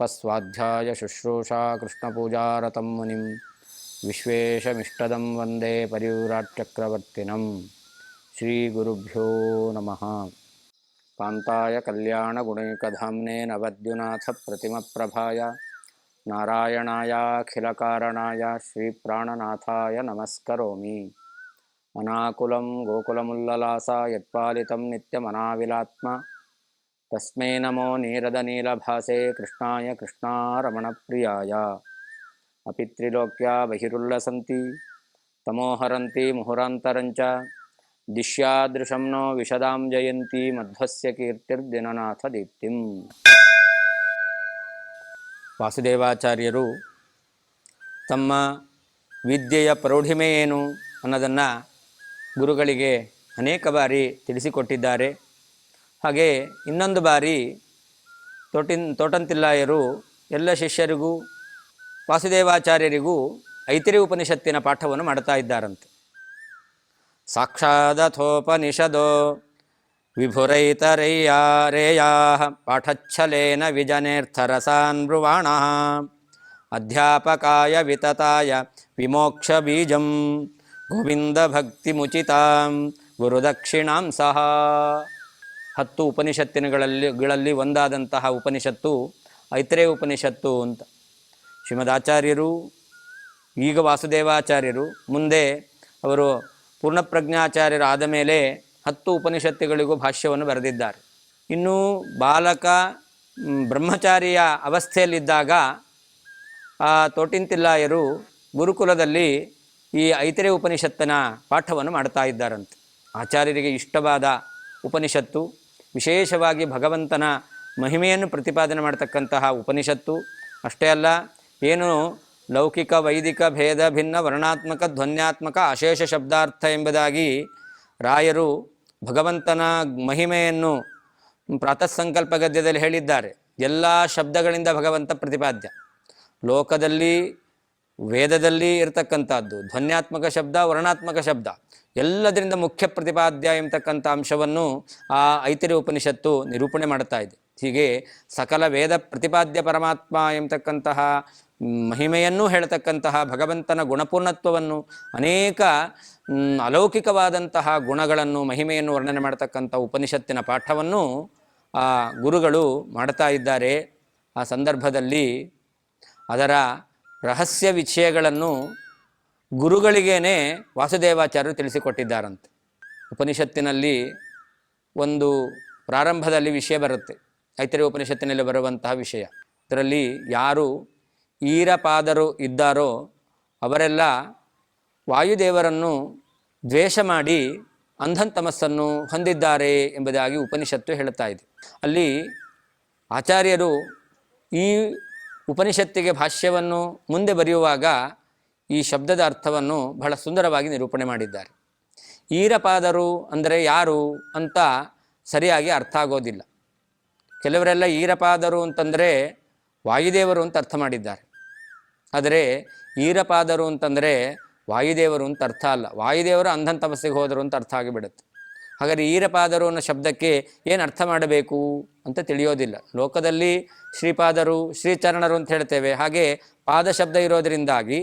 श्लोकस्वाध्याय शुश्रूषा कृष्णपूजारतं मुनिं विश्वेशमिष्टदं वन्दे परिव्राट्चक्रवर्तिनं श्रीगुरुभ्यो नमः। कान्ताय कल्याणगुणैकधाम्ने नवद्युनाथप्रतिमप्रभाय नारायणायाखिलकारणाय श्रीप्राणनाथाय नमस्करोमि। अनाकुलं गोकुलमुल्ललासा यत्पालितं नित्यमनाविलात्मा तस्मै नमो नीरदनीलभासे कृष्णाय कृष्णारमणप्रियाय। अपि त्रिलोक्या बहिरुल्लसन्ति तमोहरन्ति मुहुरान्तरञ्च दिश्यादृशं नो विशदां जयन्ती मध्वस्य ಕೀರ್ತಿರ್ದಿನನಾಥ ದೀಪ್ತಿಂ. ವಾಸುದೇವಾಚಾರ್ಯರು ತಮ್ಮ ವಿದ್ಯೆಯ ಪ್ರೌಢಿಮೆ ಏನು ಅನ್ನೋದನ್ನು ಗುರುಗಳಿಗೆ ಅನೇಕ ಬಾರಿ ತಿಳಿಸಿಕೊಟ್ಟಿದ್ದಾರೆ. ಹಾಗೆ ಇನ್ನೊಂದು ಬಾರಿ ತೋಟಂತಿಲ್ಲಾಯರು ಎಲ್ಲ ಶಿಷ್ಯರಿಗೂ ವಾಸುದೇವಾಚಾರ್ಯರಿಗೂ ಐತಿರಿ ಉಪನಿಷತ್ತಿನ ಪಾಠವನ್ನು ಮಾಡ್ತಾ ಇದ್ದಾರಂತೆ. ಸಾಕ್ಷಾದಥೋಪನಿಷದೋ ವಿಭುರೈತರೈಯಾರೇಯಾ ಪಾಠಚ್ಛಲೇನ ವಿಜನೇರ್ಥರಸಾನ್ ಬ್ರುವಾಣಃ ಅಧ್ಯಾಪಕಾಯ ವಿತತಾಯ ವಿಮೋಕ್ಷ ಬೀಜಂ ಗೋವಿಂದ ಭಕ್ತಿಮುಚಿತಾಂ ಗುರುದಕ್ಷಿಣಾಂ ಸಹ. 10 ಉಪನಿಷತ್ತಿನಗಳಲ್ಲಿ ಒಂದಾದಂತಹ ಉಪನಿಷತ್ತು ಐತರೇಯ ಉಪನಿಷತ್ತು ಅಂತ. ಶ್ರೀಮದಾಚಾರ್ಯರು ಈಗ ವಾಸುದೇವಾಚಾರ್ಯರು, ಮುಂದೆ ಅವರು ಪೂರ್ಣಪ್ರಜ್ಞಾಚಾರ್ಯರು ಆದ ಮೇಲೆ 10 ಉಪನಿಷತ್ತುಗಳಿಗೂ ಭಾಷ್ಯವನ್ನು ಬರೆದಿದ್ದಾರೆ. ಇನ್ನು ಬಾಲಕ ಬ್ರಹ್ಮಚಾರಿಯ ಅವಸ್ಥೆಯಲ್ಲಿದ್ದಾಗ ತೋಟಿಂತಿಲ್ಲಾಯರು ಗುರುಕುಲದಲ್ಲಿ ಈ ಐತರೇಯ ಉಪನಿಷತ್ತಿನ ಪಾಠವನ್ನು ಮಾಡ್ತಾ ಇದ್ದಾರಂತೆ. ಆಚಾರ್ಯರಿಗೆ ಇಷ್ಟವಾದ ಉಪನಿಷತ್ತು, ವಿಶೇಷವಾಗಿ ಭಗವಂತನ ಮಹಿಮೆಯನ್ನು ಪ್ರತಿಪಾದನೆ ಮಾಡತಕ್ಕಂತಹ ಉಪನಿಷತ್ತು. ಅಷ್ಟೇ ಅಲ್ಲ, ಏನು ಲೌಕಿಕ ವೈದಿಕ ಭೇದ ಭಿನ್ನ ವರ್ಣಾತ್ಮಕ ಧ್ವನ್ಯಾತ್ಮಕ ಅಶೇಷ ಶಬ್ದಾರ್ಥ ಎಂಬುದಾಗಿ ರಾಯರು ಭಗವಂತನ ಮಹಿಮೆಯನ್ನು ಪ್ರಾತಃ ಸಂಕಲ್ಪ ಗದ್ಯದಲ್ಲಿ ಹೇಳಿದ್ದಾರೆ. ಎಲ್ಲ ಶಬ್ದಗಳಿಂದ ಭಗವಂತ ಪ್ರತಿಪಾದ್ಯ. ಲೋಕದಲ್ಲಿ ವೇದದಲ್ಲಿ ಇರತಕ್ಕಂಥದ್ದು ಧ್ವನ್ಯಾತ್ಮಕ ಶಬ್ದ, ವರ್ಣಾತ್ಮಕ ಶಬ್ದ, ಎಲ್ಲದರಿಂದ ಮುಖ್ಯ ಪ್ರತಿಪಾದ್ಯ ಎಂಬತಕ್ಕಂಥ ಅಂಶವನ್ನು ಆ ಐತರೇಯ ಉಪನಿಷತ್ತು ನಿರೂಪಣೆ ಮಾಡ್ತಾ ಇದೆ. ಹೀಗೆ ಸಕಲ ವೇದ ಪ್ರತಿಪಾದ್ಯ ಪರಮಾತ್ಮ ಎಂಬತಕ್ಕಂತಹ ಮಹಿಮೆಯನ್ನು ಹೇಳ್ತಕ್ಕಂತಹ ಭಗವಂತನ ಗುಣಪೂರ್ಣತ್ವವನ್ನು, ಅನೇಕ ಅಲೌಕಿಕವಾದಂತಹ ಗುಣಗಳನ್ನು, ಮಹಿಮೆಯನ್ನು ವರ್ಣನೆ ಮಾಡ್ತಕ್ಕಂಥ ಉಪನಿಷತ್ತಿನ ಪಾಠವನ್ನು ಆ ಗುರುಗಳು ಮಾಡ್ತಾ ಇದ್ದಾರೆ. ಆ ಸಂದರ್ಭದಲ್ಲಿ ಅದರ ರಹಸ್ಯ ವಿಷಯಗಳನ್ನು ಗುರುಗಳಿಗೇನೆ ವಾಸುದೇವಾಚಾರ್ಯರು ತಿಳಿಸಿಕೊಟ್ಟಿದ್ದಾರಂತೆ. ಉಪನಿಷತ್ತಿನಲ್ಲಿ ಒಂದು ಪ್ರಾರಂಭದಲ್ಲಿ ವಿಷಯ ಬರುತ್ತೆ, ಐತರೇಯ ಉಪನಿಷತ್ತಿನಲ್ಲಿ ಬರುವಂತಹ ವಿಷಯ. ಇದರಲ್ಲಿ ಯಾರು ಈರಪಾದರು ಇದ್ದಾರೋ ಅವರೆಲ್ಲ ವಾಯುದೇವರನ್ನು ದ್ವೇಷ ಮಾಡಿ ಅಂಧಂತಮಸ್ಸನ್ನು ಹೊಂದಿದ್ದಾರೆ ಎಂಬುದಾಗಿ ಉಪನಿಷತ್ತು ಹೇಳುತ್ತಾ ಇದೆ. ಅಲ್ಲಿ ಆಚಾರ್ಯರು ಈ ಉಪನಿಷತ್ತಿಗೆ ಭಾಷ್ಯವನ್ನು ಮುಂದೆ ಬರೆಯುವಾಗ ಈ ಶಬ್ದದ ಅರ್ಥವನ್ನು ಬಹಳ ಸುಂದರವಾಗಿ ನಿರೂಪಣೆ ಮಾಡಿದ್ದಾರೆ. ಈರಪಾದರು ಅಂದರೆ ಯಾರು ಅಂತ ಸರಿಯಾಗಿ ಅರ್ಥ ಆಗೋದಿಲ್ಲ. ಕೆಲವರೆಲ್ಲ ಈರಪಾದರು ಅಂತಂದರೆ ವಾಯುದೇವರು ಅಂತ ಅರ್ಥ ಮಾಡಿದ್ದಾರೆ. ಆದರೆ ಈರಪಾದರು ಅಂತಂದರೆ ವಾಯುದೇವರು ಅಂತ ಅರ್ಥ ಅಲ್ಲ. ವಾಯುದೇವರು ಅಂಧಂತಮಸ್ಸಿಗೆ ಹೋದರು ಅಂತ ಅರ್ಥ ಆಗಿಬಿಡುತ್ತೆ. ಹಾಗಾದರೆ ಈರಪಾದರು ಅನ್ನೋ ಶಬ್ದಕ್ಕೆ ಏನು ಅರ್ಥ ಮಾಡಬೇಕು ಅಂತ ತಿಳಿಯೋದಿಲ್ಲ. ಲೋಕದಲ್ಲಿ ಶ್ರೀಪಾದರು, ಶ್ರೀಚರಣರು ಅಂತ ಹೇಳ್ತೇವೆ. ಹಾಗೆ ಪಾದ ಶಬ್ದ ಇರೋದರಿಂದಾಗಿ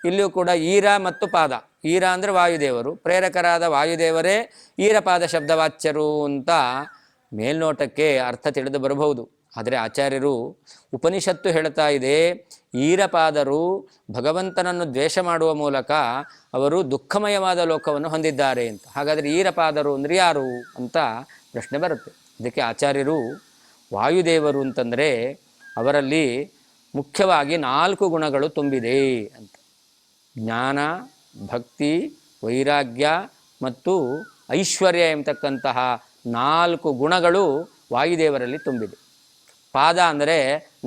ಇಲ್ಲಿಯೂ ಕೂಡ ಈರ ಮತ್ತು ಪಾದ, ಈರ ಅಂದರೆ ವಾಯುದೇವರು, ಪ್ರೇರಕರಾದ ವಾಯುದೇವರೇ ಈರಪಾದ ಶಬ್ದವಾಚ್ಯರು ಅಂತ ಮೇಲ್ನೋಟಕ್ಕೆ ಅರ್ಥ ತಿಳಿದು ಬರಬಹುದು. ಆದರೆ ಆಚಾರ್ಯರು ಉಪನಿಷತ್ತು ಹೇಳ್ತಾ ಇದೆ, ಈರಪಾದರು ಭಗವಂತನನ್ನು ದ್ವೇಷ ಮಾಡುವ ಮೂಲಕ ಅವರು ದುಃಖಮಯವಾದ ಲೋಕವನ್ನು ಹೊಂದಿದ್ದಾರೆ ಅಂತ. ಹಾಗಾದರೆ ಈರಪಾದರು ಅಂದರೆ ಯಾರು ಅಂತ ಪ್ರಶ್ನೆ ಬರುತ್ತೆ. ಅದಕ್ಕೆ ಆಚಾರ್ಯರು ವಾಯುದೇವರು ಅಂತಂದರೆ ಅವರಲ್ಲಿ ಮುಖ್ಯವಾಗಿ 4 ಗುಣಗಳು ತುಂಬಿದೆ ಅಂತ. ಜ್ಞಾನ, ಭಕ್ತಿ, ವೈರಾಗ್ಯ ಮತ್ತು ಐಶ್ವರ್ಯ ಎಂಬತಕ್ಕಂತಹ 4 ಗುಣಗಳು ವಾಯುದೇವರಲ್ಲಿ ತುಂಬಿದೆ. ಪಾದ ಅಂದರೆ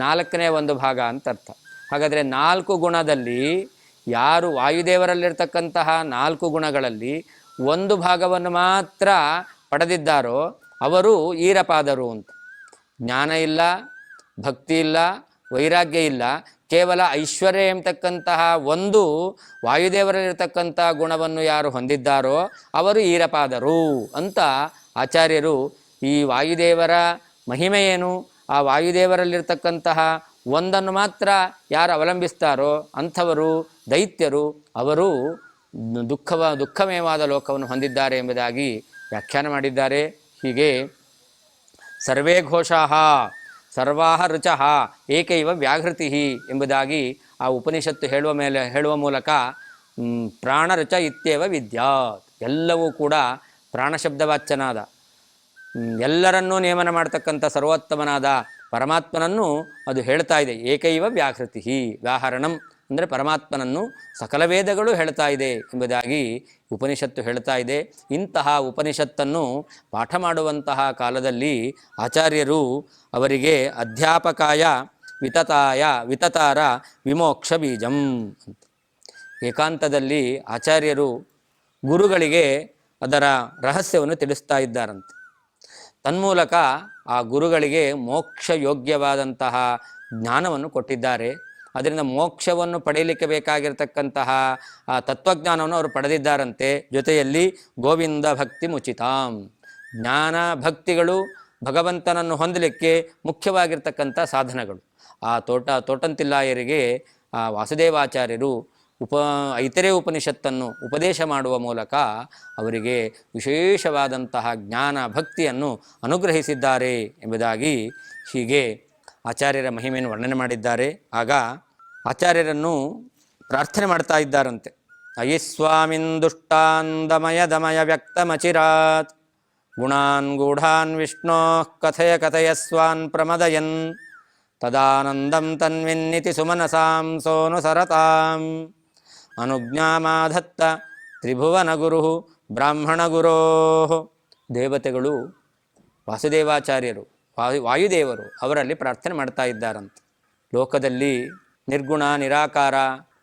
4ನೇ ಒಂದು ಭಾಗ ಅಂತ ಅರ್ಥ. ಹಾಗಾದರೆ 4 ಗುಣದಲ್ಲಿ ಯಾರು ವಾಯುದೇವರಲ್ಲಿರ್ತಕ್ಕಂತಹ 4 ಗುಣಗಳಲ್ಲಿ ಒಂದು ಭಾಗವನ್ನು ಮಾತ್ರ ಪಡೆದಿದ್ದಾರೋ ಅವರು ಈರಪಾದರು ಅಂತ. ಜ್ಞಾನ ಇಲ್ಲ, ಭಕ್ತಿ ಇಲ್ಲ, ವೈರಾಗ್ಯ ಇಲ್ಲ, ಕೇವಲ ಐಶ್ವರ್ಯ ಎಂಬತಕ್ಕಂತಹ ಒಂದು ವಾಯುದೇವರಲ್ಲಿರ್ತಕ್ಕಂಥ ಗುಣವನ್ನು ಯಾರು ಹೊಂದಿದ್ದಾರೋ ಅವರು ಈರಪಾದರು ಅಂತ ಆಚಾರ್ಯರು ಈ ವಾಯುದೇವರ ಮಹಿಮೆ ಏನು, ಆ ವಾಯುದೇವರಲ್ಲಿರ್ತಕ್ಕಂತಹ ಒಂದನ್ನು ಮಾತ್ರ ಯಾರು ಅವಲಂಬಿಸ್ತಾರೋ ಅಂಥವರು ದೈತ್ಯರು, ಅವರು ದುಃಖಮಯವಾದ ಲೋಕವನ್ನು ಹೊಂದಿದ್ದಾರೆ ಎಂಬುದಾಗಿ ವ್ಯಾಖ್ಯಾನ ಮಾಡಿದ್ದಾರೆ. ಹೀಗೆ ಸರ್ವೇ ಘೋಷಾಃ ಸರ್ವಾಹ ರುಚಃ ಏಕೈವ ವ್ಯಾಘೃತಿ ಎಂಬುದಾಗಿ ಆ ಉಪನಿಷತ್ತು ಹೇಳುವ ಮೂಲಕ ಪ್ರಾಣರುಚ ಇತ್ಯೇವ ವಿದ್ಯಾತ್, ಎಲ್ಲವೂ ಕೂಡ ಪ್ರಾಣಶಬ್ದವಾಚ್ಯನಾದ ಎಲ್ಲರನ್ನೂ ನೇಮನ ಮಾಡ್ತಕ್ಕಂಥ ಸರ್ವೋತ್ತಮನಾದ ಪರಮಾತ್ಮನನ್ನು ಅದು ಹೇಳ್ತಾ ಇದೆ. ಏಕೈವ ವ್ಯಾಹೃತಿ, ವ್ಯಾಹರಣಂ ಅಂದರೆ ಪರಮಾತ್ಮನನ್ನು ಸಕಲ ವೇದಗಳು ಹೇಳ್ತಾ ಇದೆ ಎಂಬುದಾಗಿ ಉಪನಿಷತ್ತು ಹೇಳ್ತಾ ಇದೆ. ಇಂತಹ ಉಪನಿಷತ್ತನ್ನು ಪಾಠ ಮಾಡುವಂತಹ ಕಾಲದಲ್ಲಿ ಆಚಾರ್ಯರು ಅವರಿಗೆ ಅಧ್ಯಾಪಕಾಯ ವಿತತಾರ ವಿಮೋಕ್ಷ ಬೀಜಂ ಅಂತ ಏಕಾಂತದಲ್ಲಿ ಆಚಾರ್ಯರು ಗುರುಗಳಿಗೆ ಅದರ ರಹಸ್ಯವನ್ನು ತಿಳಿಸ್ತಾ ಇದ್ದಾರಂತೆ. ತನ್ಮೂಲಕ ಆ ಗುರುಗಳಿಗೆ ಮೋಕ್ಷ ಯೋಗ್ಯವಾದಂತಹ ಜ್ಞಾನವನ್ನು ಕೊಟ್ಟಿದ್ದಾರೆ. ಅದರಿಂದ ಮೋಕ್ಷವನ್ನು ಪಡೆಯಲಿಕ್ಕೆ ಬೇಕಾಗಿರ್ತಕ್ಕಂತಹ ಆ ತತ್ವಜ್ಞಾನವನ್ನು ಅವರು ಪಡೆದಿದ್ದಾರಂತೆ. ಜೊತೆಯಲ್ಲಿ ಗೋವಿಂದ ಭಕ್ತಿ ಮುಚಿತಾಂ, ಜ್ಞಾನ ಭಕ್ತಿಗಳು ಭಗವಂತನನ್ನು ಹೊಂದಲಿಕ್ಕೆ ಮುಖ್ಯವಾಗಿರ್ತಕ್ಕಂಥ ಸಾಧನಗಳು. ಆ ತೋಟಂತಿಲ್ಲಾಯರಿಗೆ ಆ ವಾಸುದೇವಾಚಾರ್ಯರು ಐತರೇ ಉಪನಿಷತ್ತನ್ನು ಉಪದೇಶ ಮಾಡುವ ಮೂಲಕ ಅವರಿಗೆ ವಿಶೇಷವಾದಂತಹ ಜ್ಞಾನ ಭಕ್ತಿಯನ್ನು ಅನುಗ್ರಹಿಸಿದ್ದಾರೆ ಎಂಬುದಾಗಿ ಹೀಗೆ ಆಚಾರ್ಯರ ಮಹಿಮೆಯನ್ನು ವರ್ಣನೆ ಮಾಡಿದ್ದಾರೆ. ಆಗ ಆಚಾರ್ಯರನ್ನು ಪ್ರಾರ್ಥನೆ ಮಾಡ್ತಾ ಇದ್ದಾರಂತೆ. ಅಯಿಸ್ವಾಮಿನ್ ದುಷ್ಟಾನ್ ದಮಯ ವ್ಯಕ್ತಮಚಿರಾತ್ ಗುಣಾನ್ ಗೂಢಾನ್ ವಿಷ್ಣೋ ಕಥಯಸ್ವಾನ್ ಪ್ರಮದಯನ್ ತದಾನಂದಂ ತನ್ವಿನ್ನಿತಿ ಸುಮನಸಾಂ ಸೋನುಸರತಾಂ ಅನುಜ್ಞಾಮಾಧತ್ತ ತ್ರಿಭುವನ ಗುರು ಬ್ರಾಹ್ಮಣ ಗುರೋ. ದೇವತೆಗಳು ವಾಸುದೇವಾಚಾರ್ಯರು ವಾಯುದೇವರು ಅವರಲ್ಲಿ ಪ್ರಾರ್ಥನೆ ಮಾಡ್ತಾ ಇದ್ದಾರಂತೆ. ಲೋಕದಲ್ಲಿ ನಿರ್ಗುಣ ನಿರಾಕಾರ,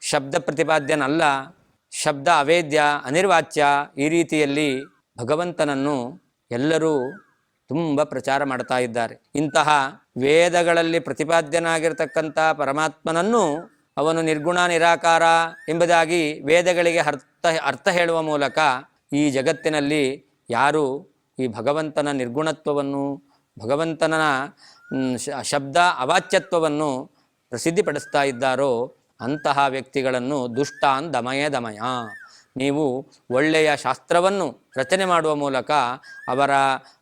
ಶಬ್ದ ಪ್ರತಿಪಾದ್ಯನಲ್ಲ, ಶಬ್ದ ಅವೇದ್ಯ ಅನಿರ್ವಾಚ್ಯ, ಈ ರೀತಿಯಲ್ಲಿ ಭಗವಂತನನ್ನು ಎಲ್ಲರೂ ತುಂಬ ಪ್ರಚಾರ ಮಾಡ್ತಾ ಇದ್ದಾರೆ. ಇಂತಹ ವೇದಗಳಲ್ಲಿ ಪ್ರತಿಪಾದ್ಯನಾಗಿರ್ತಕ್ಕಂಥ ಪರಮಾತ್ಮನನ್ನು ಅವನು ನಿರ್ಗುಣ ನಿರಾಕಾರ ಎಂಬುದಾಗಿ ವೇದಗಳಿಗೆ ಅರ್ಥ ಹೇಳುವ ಮೂಲಕ ಈ ಜಗತ್ತಿನಲ್ಲಿ ಯಾರು ಈ ಭಗವಂತನ ನಿರ್ಗುಣತ್ವವನ್ನು, ಭಗವಂತನ ಶಬ್ದ ಅವಾಚ್ಯತ್ವವನ್ನು ಪ್ರಸಿದ್ಧಿಪಡಿಸ್ತಾ ಇದ್ದಾರೋ ಅಂತಹ ವ್ಯಕ್ತಿಗಳನ್ನು ದುಷ್ಟಾನ್ ದಮಯ, ನೀವು ಒಳ್ಳೆಯ ಶಾಸ್ತ್ರವನ್ನು ರಚನೆ ಮಾಡುವ ಮೂಲಕ ಅವರ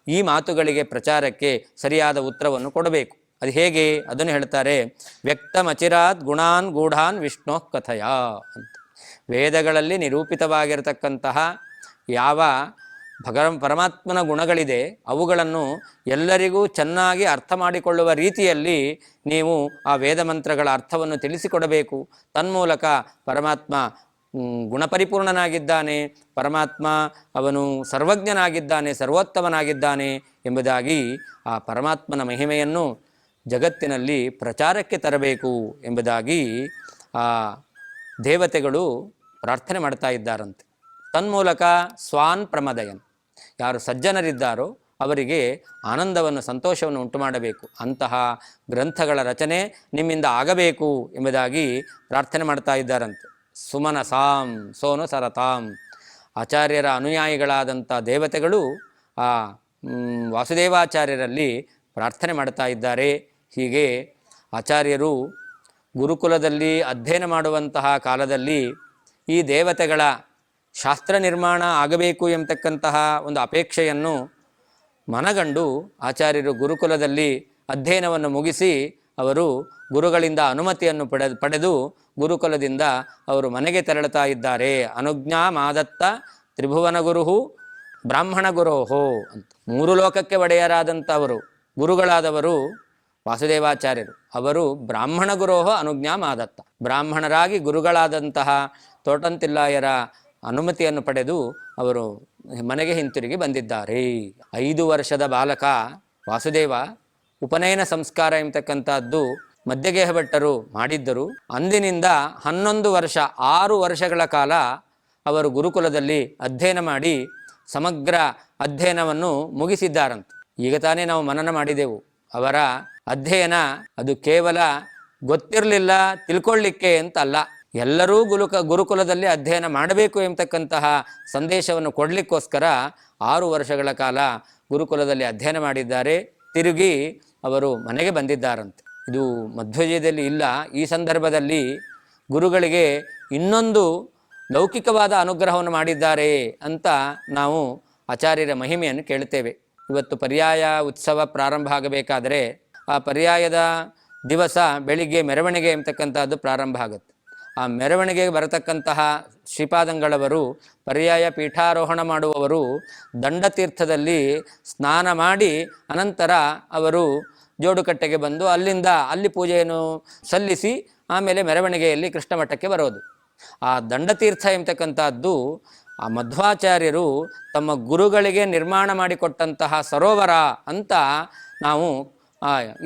ಈ ಮಾತುಗಳಿಗೆ ಪ್ರಚಾರಕ್ಕೆ ಸರಿಯಾದ ಉತ್ತರವನ್ನು ಕೊಡಬೇಕು. ಅದು ಹೇಗೆ ಅದನ್ನು ಹೇಳ್ತಾರೆ. ವ್ಯಕ್ತಮಚಿರಾತ್ ಗುಣಾನ್ ಗೂಢಾನ್ ವಿಷ್ಣೋ ಕಥಯ ಅಂತ. ವೇದಗಳಲ್ಲಿ ನಿರೂಪಿತವಾಗಿರತಕ್ಕಂತಹ ಯಾವ ಪರಮಾತ್ಮನ ಗುಣಗಳಿದೆ ಅವುಗಳನ್ನು ಎಲ್ಲರಿಗೂ ಚೆನ್ನಾಗಿ ಅರ್ಥ ಮಾಡಿಕೊಳ್ಳುವ ರೀತಿಯಲ್ಲಿ ನೀವು ಆ ವೇದ ಮಂತ್ರಗಳ ಅರ್ಥವನ್ನು ತಿಳಿಸಿಕೊಡಬೇಕು. ತನ್ಮೂಲಕ ಪರಮಾತ್ಮ ಗುಣಪರಿಪೂರ್ಣನಾಗಿದ್ದಾನೆ, ಪರಮಾತ್ಮ ಅವನು ಸರ್ವಜ್ಞನಾಗಿದ್ದಾನೆ, ಸರ್ವೋತ್ತಮನಾಗಿದ್ದಾನೆ ಎಂಬುದಾಗಿ ಆ ಪರಮಾತ್ಮನ ಮಹಿಮೆಯನ್ನು ಜಗತ್ತಿನಲ್ಲಿ ಪ್ರಚಾರಕ್ಕೆ ತರಬೇಕು ಎಂಬುದಾಗಿ ಆ ದೇವತೆಗಳು ಪ್ರಾರ್ಥನೆ ಮಾಡ್ತಾ ಇದ್ದಾರಂತೆ. ತನ್ಮೂಲಕ ಸ್ವಾನ್ ಪ್ರಮದಯನ್, ಯಾರು ಸಜ್ಜನರಿದ್ದಾರೋ ಅವರಿಗೆ ಆನಂದವನ್ನು ಸಂತೋಷವನ್ನು ಉಂಟು ಮಾಡಬೇಕು, ಅಂತಹ ಗ್ರಂಥಗಳ ರಚನೆ ನಿಮ್ಮಿಂದ ಆಗಬೇಕು ಎಂಬುದಾಗಿ ಪ್ರಾರ್ಥನೆ ಮಾಡ್ತಾ ಇದ್ದಾರಂತೆ. ಸುಮನಸಾಂ ಸೋನು ಸರತಾಂ, ಆಚಾರ್ಯರ ಅನುಯಾಯಿಗಳಾದಂಥ ದೇವತೆಗಳು ಆ ವಾಸುದೇವಾಚಾರ್ಯರಲ್ಲಿ ಪ್ರಾರ್ಥನೆ ಮಾಡ್ತಾ ಇದ್ದಾರೆ. ಹೀಗೆ ಆಚಾರ್ಯರು ಗುರುಕುಲದಲ್ಲಿ ಅಧ್ಯಯನ ಮಾಡುವಂತಹ ಕಾಲದಲ್ಲಿ ಈ ದೇವತೆಗಳ ಶಾಸ್ತ್ರ ನಿರ್ಮಾಣ ಆಗಬೇಕು ಎಂಬತಕ್ಕಂತಹ ಒಂದು ಅಪೇಕ್ಷೆಯನ್ನು ಮನಗಂಡು ಆಚಾರ್ಯರು ಗುರುಕುಲದಲ್ಲಿ ಅಧ್ಯಯನವನ್ನು ಮುಗಿಸಿ ಅವರು ಗುರುಗಳಿಂದ ಅನುಮತಿಯನ್ನು ಪಡೆದು ಗುರುಕುಲದಿಂದ ಅವರು ಮನೆಗೆ ತೆರಳುತ್ತಾ ಇದ್ದಾರೆ. ಅನುಜ್ಞಾಮಾದತ್ತ ತ್ರಿಭುವನ ಗುರು ಬ್ರಾಹ್ಮಣ ಗುರೋಹೋ ಅಂತ. ಮೂರು ಲೋಕಕ್ಕೆ ಒಡೆಯರಾದಂಥವರು ಗುರುಗಳಾದವರು ವಾಸುದೇವಾಚಾರ್ಯರು. ಅವರು ಬ್ರಾಹ್ಮಣ ಗುರೋಹೋ ಅನುಜ್ಞಾಮಾದತ್ತ, ಬ್ರಾಹ್ಮಣರಾಗಿ ಗುರುಗಳಾದಂತಹ ತೋಟಂತಿಲ್ಲಾಯರ ಅನುಮತಿಯನ್ನು ಪಡೆದು ಅವರು ಮನೆಗೆ ಹಿಂತಿರುಗಿ ಬಂದಿದ್ದಾರೆ. 5 ವರ್ಷದ ಬಾಲಕ ವಾಸುದೇವ ಉಪನಯನ ಸಂಸ್ಕಾರ ಎಂಬತಕ್ಕಂಥದ್ದು ಮಧ್ಯಗೇಹ ಭಟ್ಟರು ಮಾಡಿದ್ದರು. ಅಂದಿನಿಂದ 11 ವರ್ಷ 6 ವರ್ಷಗಳ ಕಾಲ ಅವರು ಗುರುಕುಲದಲ್ಲಿ ಅಧ್ಯಯನ ಮಾಡಿ ಸಮಗ್ರ ಅಧ್ಯಯನವನ್ನು ಮುಗಿಸಿದ್ದಾರಂತೆ. ಈಗ ತಾನೇ ನಾವು ಮನನ ಮಾಡಿದೆವು. ಅವರ ಅಧ್ಯಯನ ಅದು ಕೇವಲ ಗೊತ್ತಿರಲಿಲ್ಲ ತಿಳ್ಕೊಳ್ಳಿಕ್ಕೆ ಅಂತಲ್ಲ, ಎಲ್ಲರೂ ಗುರುಕುಲದಲ್ಲಿ ಅಧ್ಯಯನ ಮಾಡಬೇಕು ಎಂಬತಕ್ಕಂತಹ ಸಂದೇಶವನ್ನು ಕೊಡಲಿಕ್ಕೋಸ್ಕರ 6 ವರ್ಷಗಳ ಕಾಲ ಗುರುಕುಲದಲ್ಲಿ ಅಧ್ಯಯನ ಮಾಡಿದ್ದಾರೆ. ತಿರುಗಿ ಅವರು ಮನೆಗೆ ಬಂದಿದ್ದಾರಂತೆ. ಇದು ಮಧ್ವಜಯದಲ್ಲಿ ಇಲ್ಲ. ಈ ಸಂದರ್ಭದಲ್ಲಿ ಗುರುಗಳಿಗೆ ಇನ್ನೊಂದು ಲೌಕಿಕವಾದ ಅನುಗ್ರಹವನ್ನು ಮಾಡಿದ್ದಾರೆ ಅಂತ ನಾವು ಆಚಾರ್ಯರ ಮಹಿಮೆಯನ್ನು ಕೇಳುತ್ತೇವೆ. ಇವತ್ತು ಪರ್ಯಾಯ ಉತ್ಸವ ಪ್ರಾರಂಭ ಆಗಬೇಕಾದರೆ ಆ ಪರ್ಯಾಯದ ದಿವಸ ಬೆಳಿಗ್ಗೆ ಮೆರವಣಿಗೆ ಎಂಬತಕ್ಕಂಥದ್ದು ಪ್ರಾರಂಭ ಆಗುತ್ತೆ. ಆ ಮೆರವಣಿಗೆಗೆ ಬರತಕ್ಕಂತಹ ಶ್ರೀಪಾದಂಗಳವರು ಪರ್ಯಾಯ ಪೀಠಾರೋಹಣ ಮಾಡುವವರು ದಂಡತೀರ್ಥದಲ್ಲಿ ಸ್ನಾನ ಮಾಡಿ ಅನಂತರ ಅವರು ಜೋಡುಕಟ್ಟೆಗೆ ಬಂದು ಅಲ್ಲಿ ಪೂಜೆಯನ್ನು ಸಲ್ಲಿಸಿ ಆಮೇಲೆ ಮೆರವಣಿಗೆಯಲ್ಲಿ ಕೃಷ್ಣ ಮಠಕ್ಕೆ ಬರೋದು. ಆ ದಂಡತೀರ್ಥ ಎಂಬತಕ್ಕಂಥದ್ದು ಆ ಮಧ್ವಾಚಾರ್ಯರು ತಮ್ಮ ಗುರುಗಳಿಗೆ ನಿರ್ಮಾಣ ಮಾಡಿಕೊಟ್ಟಂತಹ ಸರೋವರ ಅಂತ ನಾವು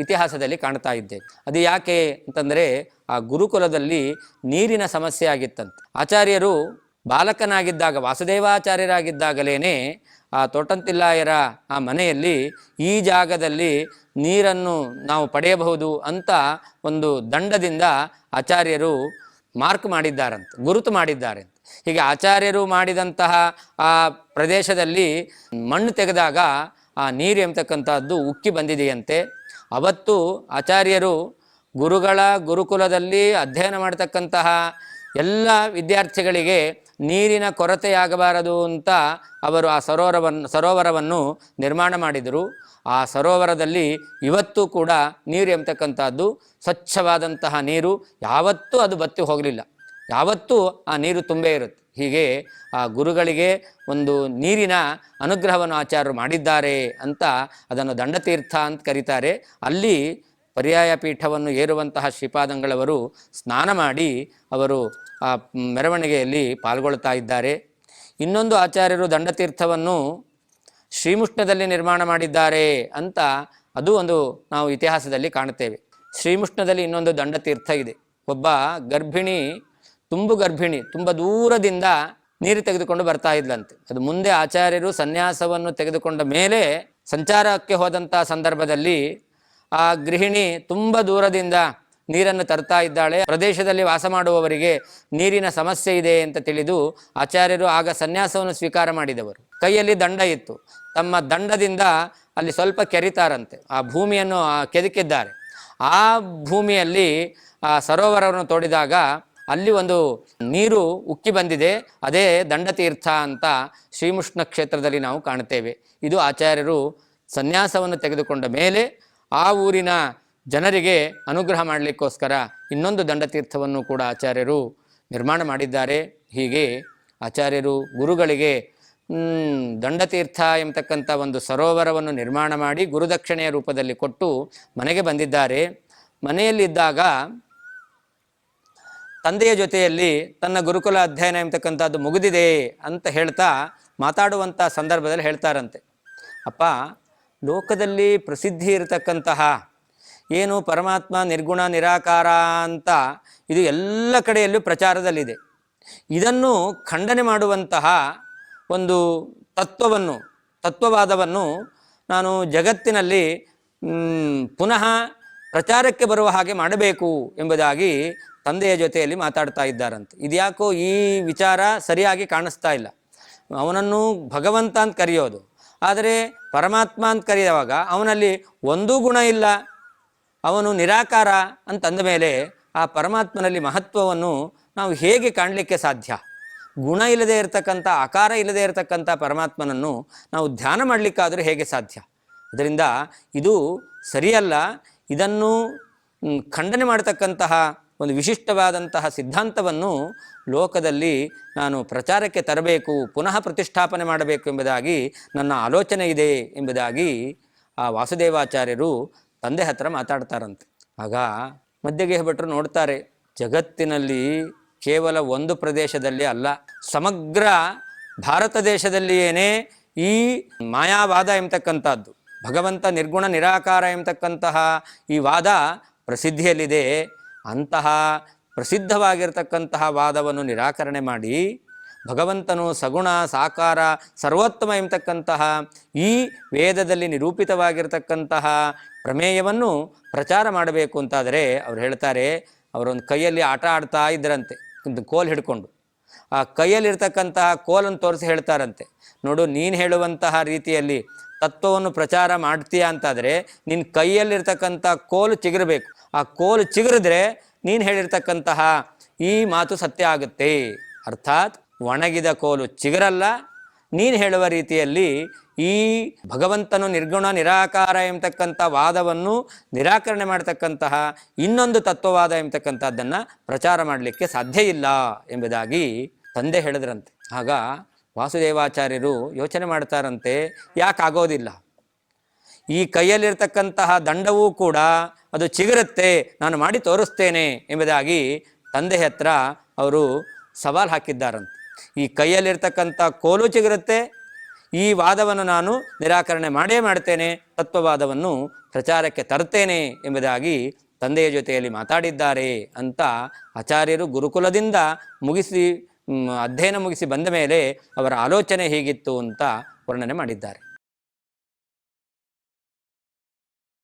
ಇತಿಹಾಸದಲ್ಲಿ ಕಾಣ್ತಾ ಇದ್ದೇವೆ. ಅದು ಯಾಕೆ ಅಂತಂದರೆ ಆ ಗುರುಕುಲದಲ್ಲಿ ನೀರಿನ ಸಮಸ್ಯೆ ಆಗಿತ್ತಂತೆ. ಆಚಾರ್ಯರು ಬಾಲಕನಾಗಿದ್ದಾಗ, ವಾಸುದೇವಾಚಾರ್ಯರಾಗಿದ್ದಾಗಲೇ ಆ ತೋಟಂತಿಲ್ಲಾಯರ ಆ ಮನೆಯಲ್ಲಿ ಈ ಜಾಗದಲ್ಲಿ ನೀರನ್ನು ನಾವು ಪಡೆಯಬಹುದು ಅಂತ ಒಂದು ದಂಡದಿಂದ ಆಚಾರ್ಯರು ಮಾರ್ಕ್ ಮಾಡಿದ್ದಾರಂತೆ, ಗುರುತು ಮಾಡಿದ್ದಾರೆ. ಹೀಗೆ ಆಚಾರ್ಯರು ಮಾಡಿದಂತಹ ಆ ಪ್ರದೇಶದಲ್ಲಿ ಮಣ್ಣು ತೆಗೆದಾಗ ಆ ನೀರು ಎಂಬತಕ್ಕಂಥದ್ದು ಉಕ್ಕಿ ಬಂದಿದೆಯಂತೆ. ಅವತ್ತು ಆಚಾರ್ಯರು ಗುರುಗಳ ಗುರುಕುಲದಲ್ಲಿ ಅಧ್ಯಯನ ಮಾಡತಕ್ಕಂತಹ ಎಲ್ಲ ವಿದ್ಯಾರ್ಥಿಗಳಿಗೆ ನೀರಿನ ಕೊರತೆಯಾಗಬಾರದು ಅಂತ ಅವರು ಆ ಸರೋವರವನ್ನು ನಿರ್ಮಾಣ ಮಾಡಿದರು. ಆ ಸರೋವರದಲ್ಲಿ ಇವತ್ತೂ ಕೂಡ ನೀರು ಎಂಬತಕ್ಕಂಥದ್ದು ಸ್ವಚ್ಛವಾದಂತಹ ನೀರು, ಯಾವತ್ತೂ ಅದು ಬತ್ತಿ ಹೋಗಲಿಲ್ಲ, ಯಾವತ್ತೂ ಆ ನೀರು ತುಂಬೇ ಇರುತ್ತೆ. ಹೀಗೆ ಆ ಗುರುಗಳಿಗೆ ಒಂದು ನೀರಿನ ಅನುಗ್ರಹವನ್ನು ಆಚಾರ್ಯರು ಮಾಡಿದ್ದಾರೆ ಅಂತ ಅದನ್ನು ದಂಡತೀರ್ಥ ಅಂತ ಕರೀತಾರೆ. ಅಲ್ಲಿ ಪರ್ಯಾಯ ಪೀಠವನ್ನು ಏರುವಂತಹ ಶ್ರೀಪಾದಂಗಳವರು ಸ್ನಾನ ಮಾಡಿ ಅವರು ಆ ಮೆರವಣಿಗೆಯಲ್ಲಿ ಪಾಲ್ಗೊಳ್ತಾ ಇದ್ದಾರೆ. ಇನ್ನೊಂದು ಆಚಾರ್ಯರು ದಂಡತೀರ್ಥವನ್ನು ಶ್ರೀಮುಷ್ಣದಲ್ಲಿ ನಿರ್ಮಾಣ ಮಾಡಿದ್ದಾರೆ ಅಂತ ಅದು ಒಂದು ನಾವು ಇತಿಹಾಸದಲ್ಲಿ ಕಾಣುತ್ತೇವೆ. ಶ್ರೀಮುಷ್ಣದಲ್ಲಿ ಇನ್ನೊಂದು ದಂಡತೀರ್ಥ ಇದೆ. ಒಬ್ಬ ಗರ್ಭಿಣಿ, ತುಂಬ ದೂರದಿಂದ ನೀರು ತೆಗೆದುಕೊಂಡು ಬರ್ತಾ ಇದ್ಲಂತೆ. ಅದು ಮುಂದೆ ಆಚಾರ್ಯರು ಸನ್ಯಾಸವನ್ನು ತೆಗೆದುಕೊಂಡ ಮೇಲೆ ಸಂಚಾರಕ್ಕೆ ಹೋದಂಥ ಸಂದರ್ಭದಲ್ಲಿ ಆ ಗೃಹಿಣಿ ತುಂಬ ದೂರದಿಂದ ನೀರನ್ನು ತರ್ತಾ ಇದ್ದಾಳೆ. ಪ್ರದೇಶದಲ್ಲಿ ವಾಸ ಮಾಡುವವರಿಗೆ ನೀರಿನ ಸಮಸ್ಯೆ ಇದೆ ಅಂತ ತಿಳಿದು ಆಚಾರ್ಯರು ಆಗ ಸನ್ಯಾಸವನ್ನು ಸ್ವೀಕಾರ ಮಾಡಿದವರು. ಕೈಯಲ್ಲಿ ದಂಡ ಇತ್ತು. ತಮ್ಮ ದಂಡದಿಂದ ಅಲ್ಲಿ ಸ್ವಲ್ಪ ಕೆರಿತಾರಂತೆ. ಆ ಭೂಮಿಯನ್ನು ಕೆದಕಿದ್ದಾರೆ. ಆ ಭೂಮಿಯಲ್ಲಿ ಆ ಸರೋವರವನ್ನು ತೋಡಿದಾಗ ಅಲ್ಲಿ ಒಂದು ನೀರು ಉಕ್ಕಿ ಬಂದಿದೆ. ಅದೇ ದಂಡತೀರ್ಥ ಅಂತ ಶ್ರೀಮುಷ್ಣ ಕ್ಷೇತ್ರದಲ್ಲಿ ನಾವು ಕಾಣುತ್ತೇವೆ. ಇದು ಆಚಾರ್ಯರು ಸನ್ಯಾಸವನ್ನು ತೆಗೆದುಕೊಂಡ ಮೇಲೆ ಆ ಊರಿನ ಜನರಿಗೆ ಅನುಗ್ರಹ ಮಾಡಲಿಕ್ಕೋಸ್ಕರ ಇನ್ನೊಂದು ದಂಡತೀರ್ಥವನ್ನು ಕೂಡ ಆಚಾರ್ಯರು ನಿರ್ಮಾಣ ಮಾಡಿದ್ದಾರೆ. ಹೀಗೆ ಆಚಾರ್ಯರು ಗುರುಗಳಿಗೆ ದಂಡತೀರ್ಥ ಎಂಬತಕ್ಕಂಥ ಒಂದು ಸರೋವರವನ್ನು ನಿರ್ಮಾಣ ಮಾಡಿ ಗುರುದಕ್ಷಿಣೆಯ ರೂಪದಲ್ಲಿ ಕೊಟ್ಟು ಮನೆಗೆ ಬಂದಿದ್ದಾರೆ. ಮನೆಯಲ್ಲಿದ್ದಾಗ ತಂದೆಯ ಜೊತೆಯಲ್ಲಿ ತನ್ನ ಗುರುಕುಲ ಅಧ್ಯಯನ ಎಂಬತಕ್ಕಂಥದ್ದು ಮುಗಿದಿದೆ ಅಂತ ಹೇಳ್ತಾ ಮಾತಾಡುವಂಥ ಸಂದರ್ಭದಲ್ಲಿ ಹೇಳ್ತಾರಂತೆ, ಅಪ್ಪ, ಲೋಕದಲ್ಲಿ ಪ್ರಸಿದ್ಧಿ ಇರತಕ್ಕಂತಹ ಏನು ಪರಮಾತ್ಮ ನಿರ್ಗುಣ ನಿರಾಕಾರ ಅಂತ ಇದು ಎಲ್ಲ ಕಡೆಯಲ್ಲೂ ಪ್ರಚಾರದಲ್ಲಿದೆ. ಇದನ್ನು ಖಂಡನೆ ಮಾಡುವಂತಹ ಒಂದು ತತ್ವವಾದವನ್ನು ನಾನು ಜಗತ್ತಿನಲ್ಲಿ ಪುನಃ ಪ್ರಚಾರಕ್ಕೆ ಬರುವ ಹಾಗೆ ಮಾಡಬೇಕು ಎಂಬುದಾಗಿ ತಂದೆಯ ಜೊತೆಯಲ್ಲಿ ಮಾತಾಡ್ತಾ ಇದ್ದಾರಂತೆ. ಇದ್ಯಾಕೋ ಈ ವಿಚಾರ ಸರಿಯಾಗಿ ಕಾಣಿಸ್ತಾ ಇಲ್ಲ. ಅವನನ್ನು ಭಗವಂತ ಅಂತ ಕರೆಯೋದು, ಆದರೆ ಪರಮಾತ್ಮ ಅಂತ ಕರೆಯುವಾಗ ಅವನಲ್ಲಿ ಒಂದೂ ಗುಣ ಇಲ್ಲ, ಅವನು ನಿರಾಕಾರ ಅಂತಂದ ಮೇಲೆ ಆ ಪರಮಾತ್ಮನಲ್ಲಿ ಮಹತ್ವವನ್ನು ನಾವು ಹೇಗೆ ಕಾಣಲಿಕ್ಕೆ ಸಾಧ್ಯ? ಗುಣ ಇಲ್ಲದೆ ಇರತಕ್ಕಂಥ, ಆಕಾರ ಇಲ್ಲದೆ ಇರತಕ್ಕಂಥ ಪರಮಾತ್ಮನನ್ನು ನಾವು ಧ್ಯಾನ ಮಾಡಲಿಕ್ಕಾದರೂ ಹೇಗೆ ಸಾಧ್ಯ? ಅದರಿಂದ ಇದು ಸರಿಯಲ್ಲ. ಇದನ್ನು ಖಂಡನೆ ಮಾಡತಕ್ಕಂತಹ ಒಂದು ವಿಶಿಷ್ಟವಾದಂತಹ ಸಿದ್ಧಾಂತವನ್ನು ಲೋಕದಲ್ಲಿ ನಾನು ಪ್ರಚಾರಕ್ಕೆ ತರಬೇಕು, ಪುನಃ ಪ್ರತಿಷ್ಠಾಪನೆ ಮಾಡಬೇಕು ಎಂಬುದಾಗಿ ನನ್ನ ಆಲೋಚನೆ ಇದೆ ಎಂಬುದಾಗಿ ಆ ವಾಸುದೇವಾಚಾರ್ಯರು ತಂದೆ ಹತ್ರ ಮಾತಾಡ್ತಾರಂತೆ. ಆಗ ಮಧ್ಯಗೇಹ ಭಟ್ರು ನೋಡ್ತಾರೆ, ಜಗತ್ತಿನಲ್ಲಿ ಕೇವಲ ಒಂದು ಪ್ರದೇಶದಲ್ಲಿ ಅಲ್ಲ, ಸಮಗ್ರ ಭಾರತ ದೇಶದಲ್ಲಿಯೇ ಈ ಮಾಯಾವಾದ ಎಂಬತಕ್ಕಂಥದ್ದು, ಭಗವಂತ ನಿರ್ಗುಣ ನಿರಾಕಾರ ಎಂಬತಕ್ಕಂತಹ ಈ ವಾದ ಪ್ರಸಿದ್ಧಿಯಲ್ಲಿದೆ. ಅಂತಹ ಪ್ರಸಿದ್ಧವಾಗಿರ್ತಕ್ಕಂತಹ ವಾದವನ್ನು ನಿರಾಕರಣೆ ಮಾಡಿ ಭಗವಂತನು ಸಗುಣ ಸಾಕಾರ ಸರ್ವೋತ್ತಮ ಎಂಬತಕ್ಕಂತಹ ಈ ವೇದದಲ್ಲಿ ನಿರೂಪಿತವಾಗಿರ್ತಕ್ಕಂತಹ ಪ್ರಮೇಯವನ್ನು ಪ್ರಚಾರ ಮಾಡಬೇಕು ಅಂತಾದರೆ ಅವ್ರು ಹೇಳ್ತಾರೆ, ಅವರೊಂದು ಕೈಯಲ್ಲಿ ಆಟ ಆಡ್ತಾ ಇದ್ದರಂತೆ, ಒಂದು ಕೋಲು ಹಿಡ್ಕೊಂಡು. ಆ ಕೈಯಲ್ಲಿರ್ತಕ್ಕಂತಹ ಕೋಲನ್ನು ತೋರಿಸಿ ಹೇಳ್ತಾರಂತೆ, ನೋಡು, ನೀನು ಹೇಳುವಂತಹ ರೀತಿಯಲ್ಲಿ ತತ್ವವನ್ನು ಪ್ರಚಾರ ಮಾಡ್ತೀಯಾ ಅಂತಾದರೆ ನಿನ್ನ ಕೈಯಲ್ಲಿರ್ತಕ್ಕಂಥ ಕೋಲು ಚಿಗುರಬೇಕು. ಆ ಕೋಲು ಚಿಗುರಿದ್ರೆ ನೀನು ಹೇಳಿರ್ತಕ್ಕಂತಹ ಈ ಮಾತು ಸತ್ಯ ಆಗುತ್ತೆ. ಅರ್ಥಾತ್ ಒಣಗಿದ ಕೋಲು ಚಿಗುರಲ್ಲ, ನೀನು ಹೇಳುವ ರೀತಿಯಲ್ಲಿ ಈ ಭಗವಂತನು ನಿರ್ಗುಣ ನಿರಾಕಾರ ಎಂಬತಕ್ಕಂಥ ವಾದವನ್ನು ನಿರಾಕರಣೆ ಮಾಡ್ತಕ್ಕಂತಹ ಇನ್ನೊಂದು ತತ್ವವಾದ ಎಂಬತಕ್ಕಂಥದ್ದನ್ನು ಪ್ರಚಾರ ಮಾಡಲಿಕ್ಕೆ ಸಾಧ್ಯ ಇಲ್ಲ ಎಂಬುದಾಗಿ ತಂದೆ ಹೇಳಿದ್ರಂತೆ. ಆಗ ವಾಸುದೇವಾಚಾರ್ಯರು ಯೋಚನೆ ಮಾಡ್ತಾರಂತೆ, ಯಾಕಾಗೋದಿಲ್ಲ, ಈ ಕೈಯಲ್ಲಿರ್ತಕ್ಕಂತಹ ದಂಡವೂ ಕೂಡ ಅದು ಚಿಗುರುತ್ತೆ, ನಾನು ಮಾಡಿ ತೋರಿಸ್ತೇನೆ ಎಂಬುದಾಗಿ ತಂದೆ ಹತ್ರ ಅವರು ಸವಾಲು ಹಾಕಿದ್ದಾರಂತೆ. ಈ ಕೈಯಲ್ಲಿರ್ತಕ್ಕಂಥ ಕೋಲು ಚಿಗುರುತ್ತೆ, ಈ ವಾದವನ್ನು ನಾನು ನಿರಾಕರಣೆ ಮಾಡೇ ಮಾಡ್ತೇನೆ, ತತ್ವವಾದವನ್ನು ಪ್ರಚಾರಕ್ಕೆ ತರ್ತೇನೆ ಎಂಬುದಾಗಿ ತಂದೆಯ ಜೊತೆಯಲ್ಲಿ ಮಾತಾಡಿದ್ದಾರೆ ಅಂತ ಆಚಾರ್ಯರು ಗುರುಕುಲದಿಂದ ಅಧ್ಯಯನ ಮುಗಿಸಿ ಬಂದ ಮೇಲೆ ಅವರ ಆಲೋಚನೆ ಹೀಗಿತ್ತು ಅಂತ ವರ್ಣನೆ ಮಾಡಿದ್ದಾರೆ.